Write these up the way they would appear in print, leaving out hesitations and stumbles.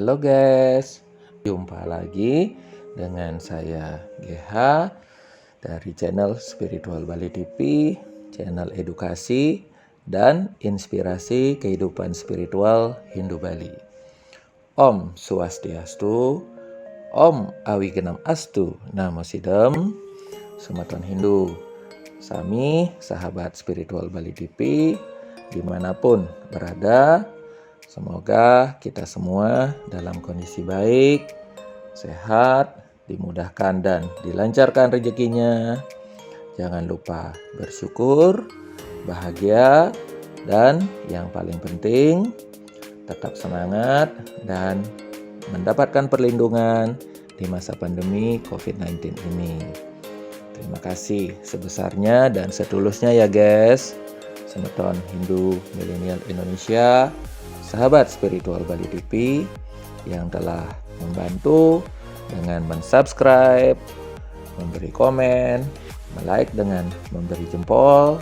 Halo guys, jumpa lagi dengan saya GH dari channel Spiritual Bali TV, channel edukasi dan inspirasi kehidupan spiritual Hindu Bali. Om Swastiastu, Om Awigenam Astu, Namo Sidam, Sumatran Hindu. Sami, sahabat Spiritual Bali TV, dimanapun berada, semoga kita semua dalam kondisi baik, sehat, dimudahkan dan dilancarkan rezekinya. Jangan lupa bersyukur, bahagia, dan yang paling penting, tetap semangat dan mendapatkan perlindungan di masa pandemi COVID-19 ini. Terima kasih sebesarnya dan setulusnya ya guys, Semeton Hindu Milenial Indonesia, sahabat Spiritual Bali TV yang telah membantu dengan mensubscribe, memberi komen, like dengan memberi jempol,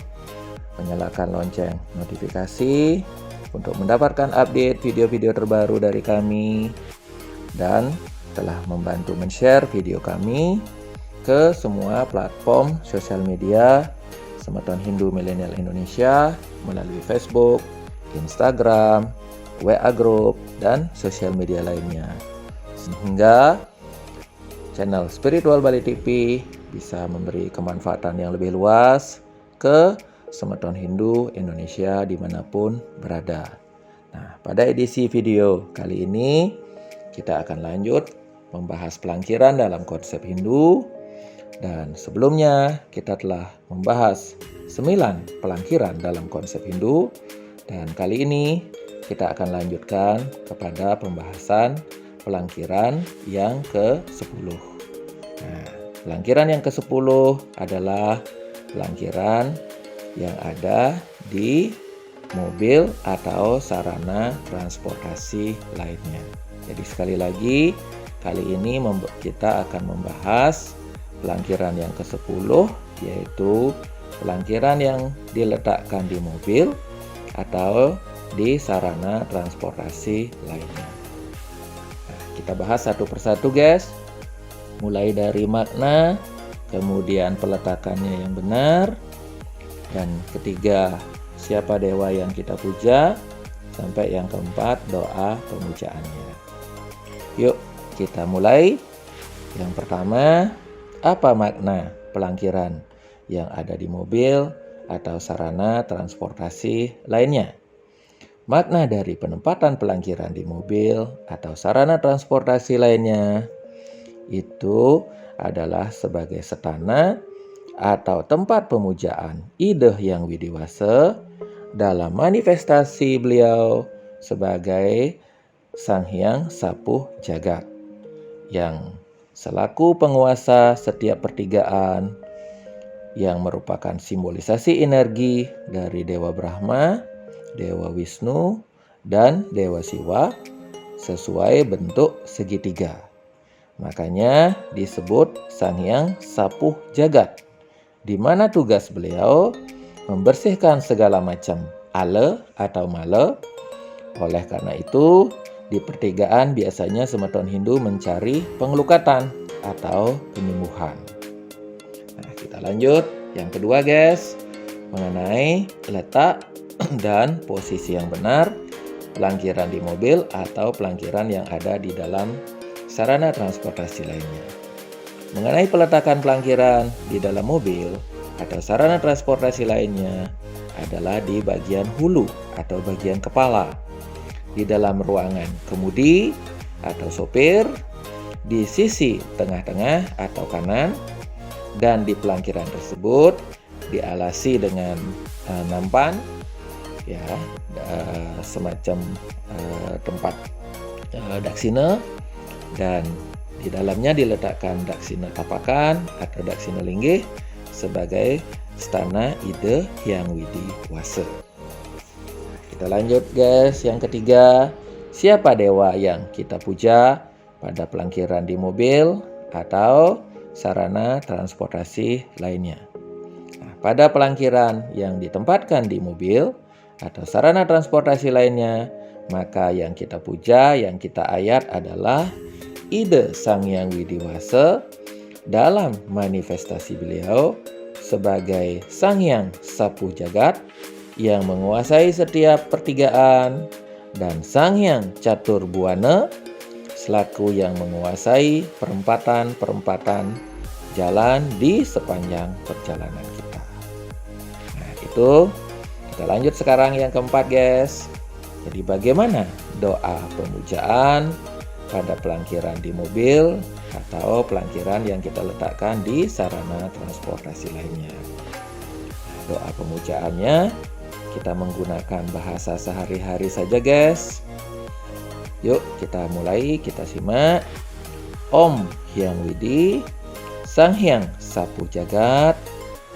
menyalakan lonceng notifikasi untuk mendapatkan update video-video terbaru dari kami, dan telah membantu men-share video kami ke semua platform sosial media Semeton Hindu Milenial Indonesia melalui Facebook, Instagram, WA Group, dan sosial media lainnya. Sehingga channel Spiritual Bali TV bisa memberi kemanfaatan yang lebih luas ke Semeton Hindu Indonesia dimanapun berada. Nah, pada edisi video kali ini kita akan lanjut membahas pelangkiran dalam konsep Hindu. Dan sebelumnya kita telah membahas 9 pelangkiran dalam konsep Hindu. Dan kali ini kita akan lanjutkan kepada pembahasan pelangkiran yang ke-10. Nah, pelangkiran yang ke-10 adalah pelangkiran yang ada di mobil atau sarana transportasi lainnya. Jadi sekali lagi, kali ini kita akan membahas pelangkiran yang ke-10, yaitu pelangkiran yang diletakkan di mobil atau di sarana transportasi lainnya. Nah, kita bahas satu persatu guys, mulai dari makna, kemudian peletakannya yang benar, dan ketiga siapa dewa yang kita puja, sampai yang keempat doa pemujaannya. Yuk kita mulai. Yang pertama, apa makna pelangkiran yang ada di mobil atau sarana transportasi lainnya? Makna dari penempatan pelangkiran di mobil atau sarana transportasi lainnya itu adalah sebagai setana atau tempat pemujaan Ide Hyang Widiwasa dalam manifestasi beliau sebagai Sang Hyang Sapuh Jagat yang selaku penguasa setiap pertigaan, yang merupakan simbolisasi energi dari Dewa Brahma, Dewa Wisnu, dan Dewa Siwa sesuai bentuk segitiga. Makanya disebut Sang Hyang Sapuh Jagat, di mana tugas beliau membersihkan segala macam ale atau male. Oleh karena itu, di pertigaan biasanya Semeton Hindu mencari pengelukatan atau penyembuhan. Nah, kita lanjut. Yang kedua guys, mengenai letak dan posisi yang benar pelangkiran di mobil atau pelangkiran yang ada di dalam sarana transportasi lainnya. Mengenai peletakan pelangkiran di dalam mobil atau sarana transportasi lainnya adalah di bagian hulu atau bagian kepala, di dalam ruangan kemudi atau sopir, di sisi tengah-tengah atau kanan, dan di pelangkiran tersebut dialasi dengan nampan, ya, semacam tempat daksina, dan di dalamnya diletakkan daksina tapakan atau daksina linggih sebagai stana Ide Hyang Widiwasa. Kita lanjut guys, yang ketiga, siapa dewa yang kita puja pada pelangkiran di mobil atau sarana transportasi lainnya. Nah, pada pelangkiran yang ditempatkan di mobil atau sarana transportasi lainnya, Maka yang kita puja, yang kita ayat adalah ide Sang Hyang Widiwasa dalam manifestasi beliau sebagai Sang Hyang Sapu Jagat yang menguasai setiap pertigaan, dan Sang Hyang Catur Buana selaku yang menguasai perempatan-perempatan jalan di sepanjang perjalanan kita. Nah, itu kita lanjut sekarang yang keempat, guys. Jadi bagaimana doa pemujaan pada pelangkiran di mobil atau pelangkiran yang kita letakkan di sarana transportasi lainnya. Doa pemujaannya kita menggunakan bahasa sehari-hari saja, guys. Yuk kita mulai, kita simak. Om Hyang Widi, Sang Hyang Sapu Jagat,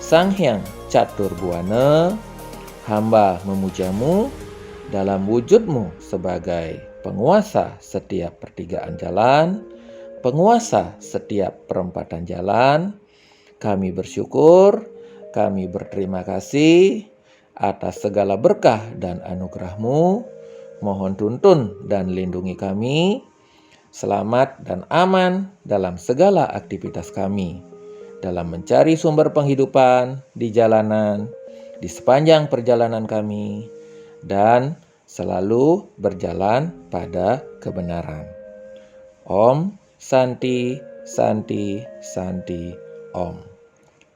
Sang Hyang Catur Buana, hamba memujamu dalam wujudmu sebagai penguasa setiap pertigaan jalan, penguasa setiap perempatan jalan. Kami bersyukur, kami berterima kasih atas segala berkah dan anugerah-Mu. Mohon tuntun dan lindungi kami, selamat dan aman dalam segala aktivitas kami, dalam mencari sumber penghidupan di jalanan, di sepanjang perjalanan kami, dan selalu berjalan pada kebenaran. Om Santi Santi Santi Om.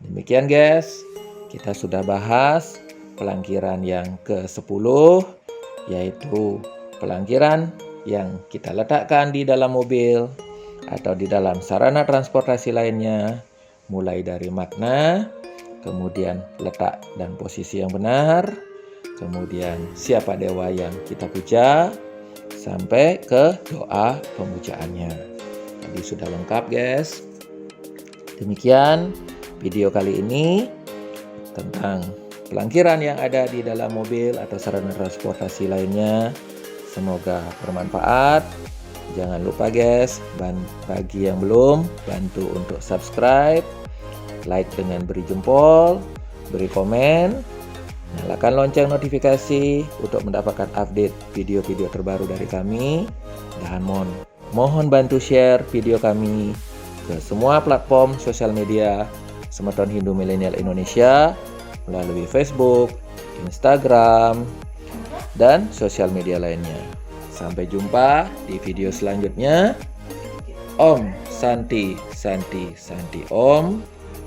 Demikian, guys, kita sudah bahas pelangkiran yang ke-10, yaitu pelangkiran yang kita letakkan di dalam mobil atau di dalam sarana transportasi lainnya, mulai dari makna, kemudian letak dan posisi yang benar, kemudian siapa dewa yang kita puja, sampai ke doa pemujaannya. Tadi sudah lengkap, guys. Demikian video kali ini tentang pelangkiran yang ada di dalam mobil atau sarana transportasi lainnya. Semoga bermanfaat. Jangan lupa, guys, bagi yang belum, bantu untuk subscribe, like dengan beri jempol, beri komen, nyalakan lonceng notifikasi untuk mendapatkan update video-video terbaru dari kami. Dan mohon bantu share video kami ke semua platform sosial media Semeton Hindu Milenial Indonesia melalui Facebook, Instagram, dan sosial media lainnya. Sampai jumpa di video selanjutnya. Om Santi Santi Santi Om.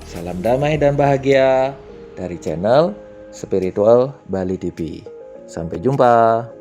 Salam damai dan bahagia dari channel Spiritual Bali TV. Sampai jumpa.